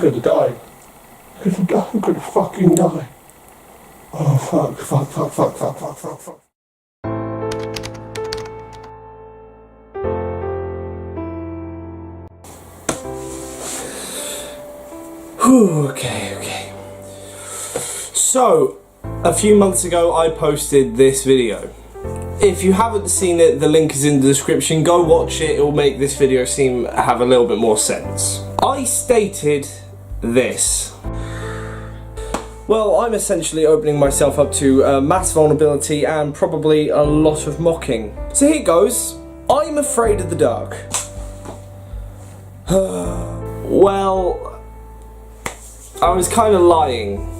gonna die. I'm gonna fucking die. Oh fuck. Okay. So, a few months ago I posted this video. If you haven't seen it, the link is in the description. Go watch it, it will make this video have a little bit more sense. I stated this. Well, I'm essentially opening myself up to mass vulnerability and probably a lot of mocking. So here goes. I'm afraid of the dark. Well, I was kind of lying.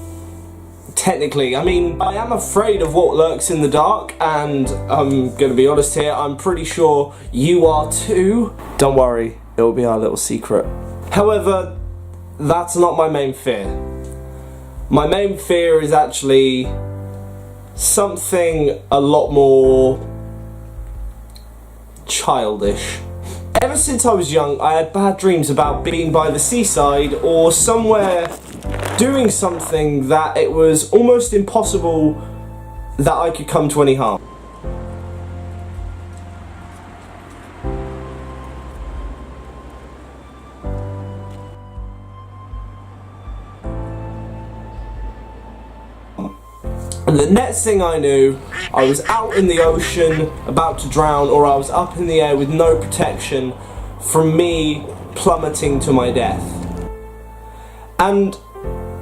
Technically, I mean, I am afraid of what lurks in the dark, and I'm gonna be honest here, I'm pretty sure you are too. Don't worry, it will be our little secret. However, that's not my main fear. My main fear is actually something a lot more childish. Ever since I was young, I had bad dreams about being by the seaside or somewhere doing something that it was almost impossible that I could come to any harm. And the next thing I knew, I was out in the ocean about to drown, or I was up in the air with no protection from me plummeting to my death. And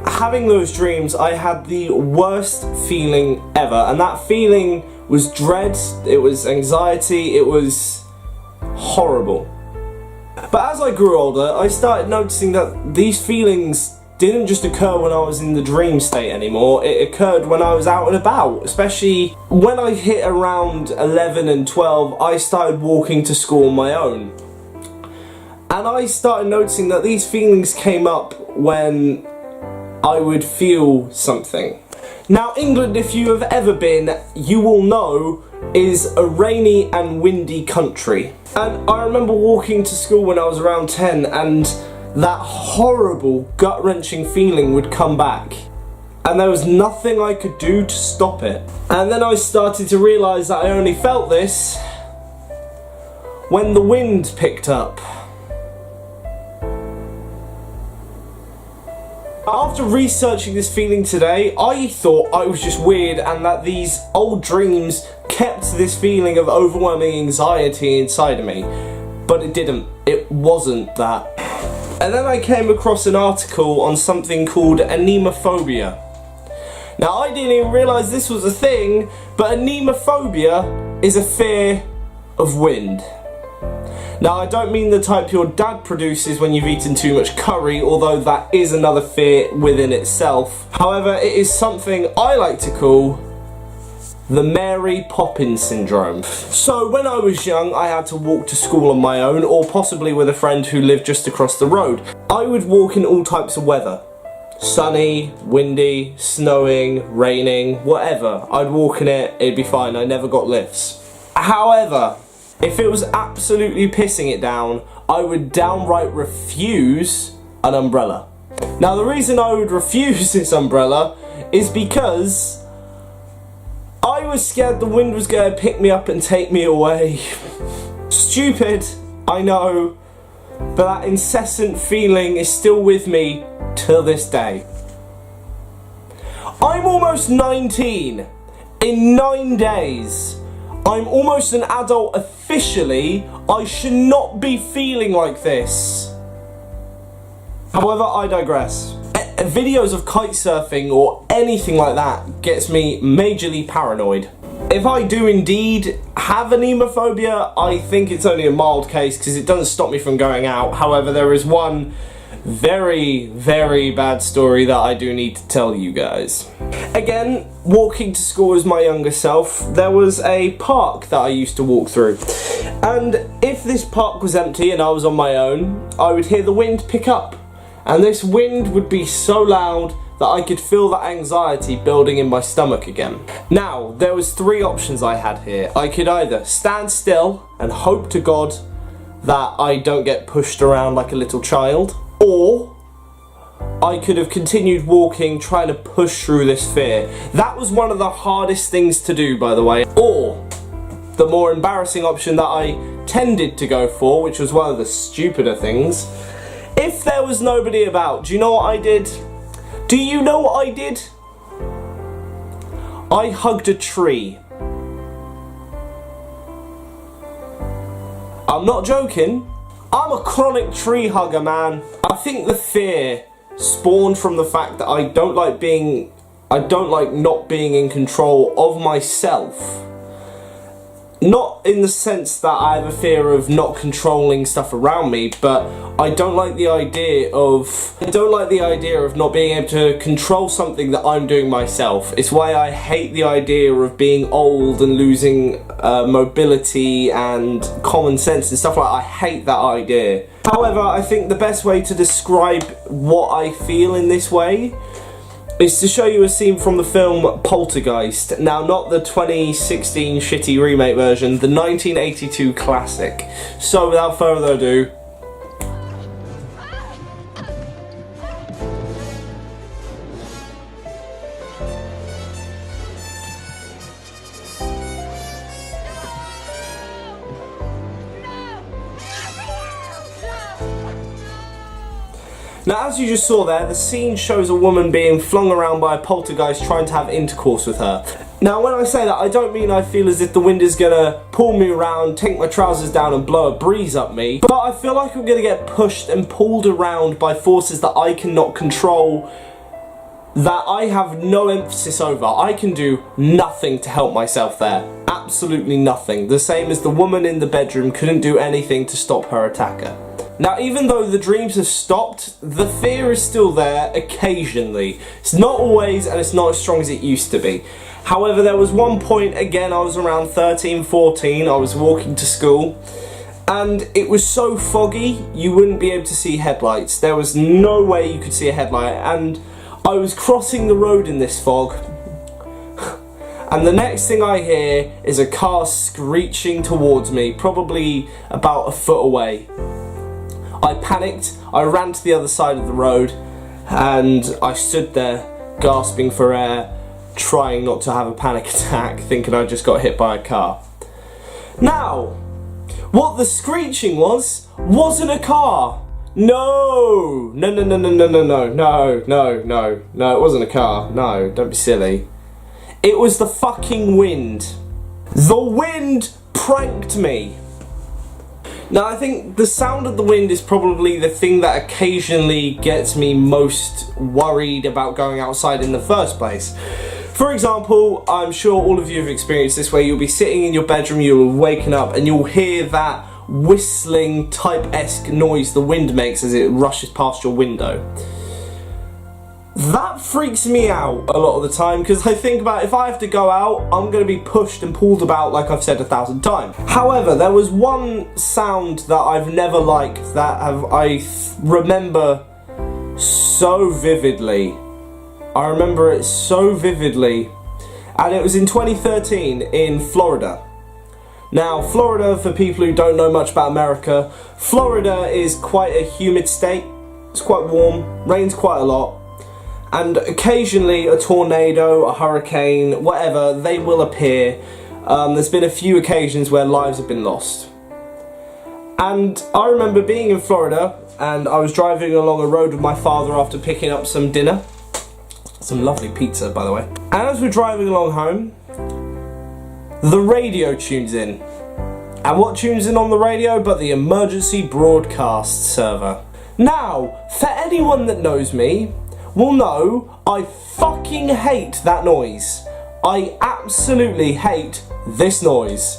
having those dreams, I had the worst feeling ever, and that feeling was dread, it was anxiety, it was horrible. But as I grew older, I started noticing that these feelings didn't just occur when I was in the dream state anymore, it occurred when I was out and about. Especially when I hit around 11 and 12, I started walking to school on my own. And I started noticing that these feelings came up when I would feel something. Now, England, if you have ever been, you will know, is a rainy and windy country. And I remember walking to school when I was around 10, and that horrible, gut-wrenching feeling would come back. And there was nothing I could do to stop it. And then I started to realise that I only felt this when the wind picked up. After researching this feeling today, I thought I was just weird and that these old dreams kept this feeling of overwhelming anxiety inside of me. But it didn't. It wasn't that. And then I came across an article on something called anemophobia. Now, I didn't even realise this was a thing, but anemophobia is a fear of wind. Now, I don't mean the type your dad produces when you've eaten too much curry, although that is another fear within itself. However, it is something I like to call the Mary Poppins syndrome. So when I was young, I had to walk to school on my own, or possibly with a friend who lived just across the road. I would walk in all types of weather. Sunny, windy, snowing, raining, whatever. I'd walk in it, it'd be fine, I never got lifts. However, if it was absolutely pissing it down, I would downright refuse an umbrella. Now, the reason I would refuse this umbrella is because I was scared the wind was going to pick me up and take me away. Stupid, I know, but that incessant feeling is still with me till this day. I'm almost 19. In 9 days, I'm almost an adult officially. I should not be feeling like this. However, I digress. Videos of kite surfing or anything like that gets me majorly paranoid. If I do indeed have anemophobia, I think it's only a mild case because it doesn't stop me from going out. However, there is one very, very bad story that I do need to tell you guys. Again, walking to school as my younger self, there was a park that I used to walk through. And if this park was empty and I was on my own, I would hear the wind pick up. And this wind would be so loud that I could feel that anxiety building in my stomach again. Now, there was 3 options I had here. I could either stand still and hope to God that I don't get pushed around like a little child, or I could have continued walking, trying to push through this fear. That was one of the hardest things to do, by the way. Or the more embarrassing option that I tended to go for, which was one of the stupider things. If there was nobody about, do you know what I did? Do you know what I did? I hugged a tree. I'm not joking. I'm a chronic tree hugger, man. I think the fear spawned from the fact that I don't like not being in control of myself. Not in the sense that I have a fear of not controlling stuff around me, but I don't like the idea of not being able to control something that I'm doing myself. It's why I hate the idea of being old and losing mobility and common sense and stuff like that. I hate that idea. However, I think the best way to describe what I feel in this way is to show you a scene from the film Poltergeist. Now, not the 2016 shitty remake version, the 1982 classic. So, without further ado, now, as you just saw there, the scene shows a woman being flung around by a poltergeist trying to have intercourse with her. Now, when I say that, I don't mean I feel as if the wind is gonna pull me around, take my trousers down and blow a breeze up me, but I feel like I'm gonna get pushed and pulled around by forces that I cannot control, that I have no emphasis over. I can do nothing to help myself there. Absolutely nothing. The same as the woman in the bedroom couldn't do anything to stop her attacker. Now, even though the dreams have stopped, the fear is still there occasionally. It's not always, and it's not as strong as it used to be. However, there was one point, again, I was around 13, 14, I was walking to school, and it was so foggy, you wouldn't be able to see headlights. There was no way you could see a headlight, and I was crossing the road in this fog, and the next thing I hear is a car screeching towards me, probably about a foot away. I panicked, I ran to the other side of the road, and I stood there gasping for air, trying not to have a panic attack, thinking I just got hit by a car. Now, what the screeching wasn't a car. No, it wasn't a car. No, don't be silly. It was the fucking wind. The wind pranked me. Now, I think the sound of the wind is probably the thing that occasionally gets me most worried about going outside in the first place. For example, I'm sure all of you have experienced this, where you'll be sitting in your bedroom, you'll waken up and you'll hear that whistling type-esque noise the wind makes as it rushes past your window. That freaks me out a lot of the time, because I think about, if I have to go out, I'm going to be pushed and pulled about, like I've said 1,000 times. However, there was one sound that I've never liked that I remember so vividly. I remember it so vividly, and it was in 2013 in Florida. Now, Florida, for people who don't know much about America, Florida is quite a humid state. It's quite warm, rains quite a lot. And occasionally a tornado, a hurricane, whatever, they will appear. There's been a few occasions where lives have been lost. And I remember being in Florida, and I was driving along a road with my father after picking up some dinner. Some lovely pizza, by the way. And as we're driving along home, the radio tunes in. And what tunes in on the radio but the emergency broadcast server? Now, for anyone that knows me, will know I fucking hate that noise. I absolutely hate this noise.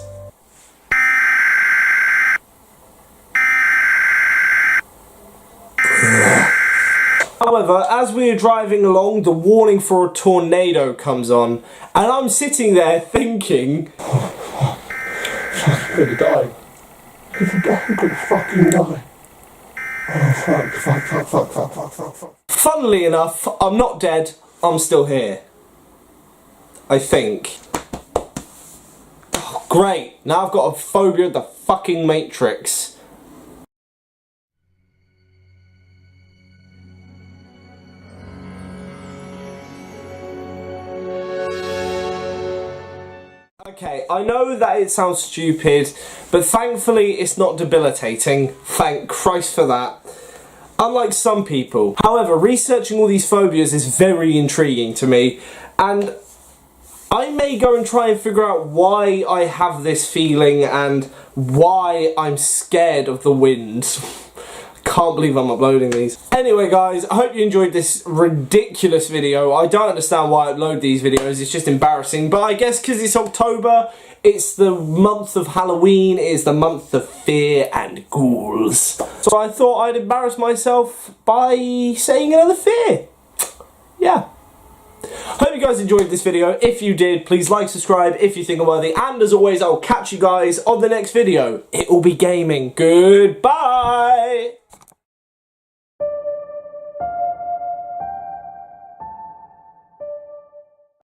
However, as we are driving along, the warning for a tornado comes on, and I'm sitting there thinking, I'm gonna die. I'm gonna fucking die. Oh, fuck. Funnily enough, I'm not dead, I'm still here. I think. Oh, great, now I've got a phobia of the fucking Matrix. Okay, I know that it sounds stupid, but thankfully it's not debilitating. Thank Christ for that. Unlike some people. However, researching all these phobias is very intriguing to me, and I may go and try and figure out why I have this feeling and why I'm scared of the wind. Can't believe I'm uploading these. Anyway guys, I hope you enjoyed this ridiculous video. I don't understand why I upload these videos, it's just embarrassing, but I guess because it's October, it's the month of Halloween, it's the month of fear and ghouls. So I thought I'd embarrass myself by saying another fear. Yeah. Hope you guys enjoyed this video. If you did, please like, subscribe if you think I'm worthy, and as always, I will catch you guys on the next video. It will be gaming. Goodbye!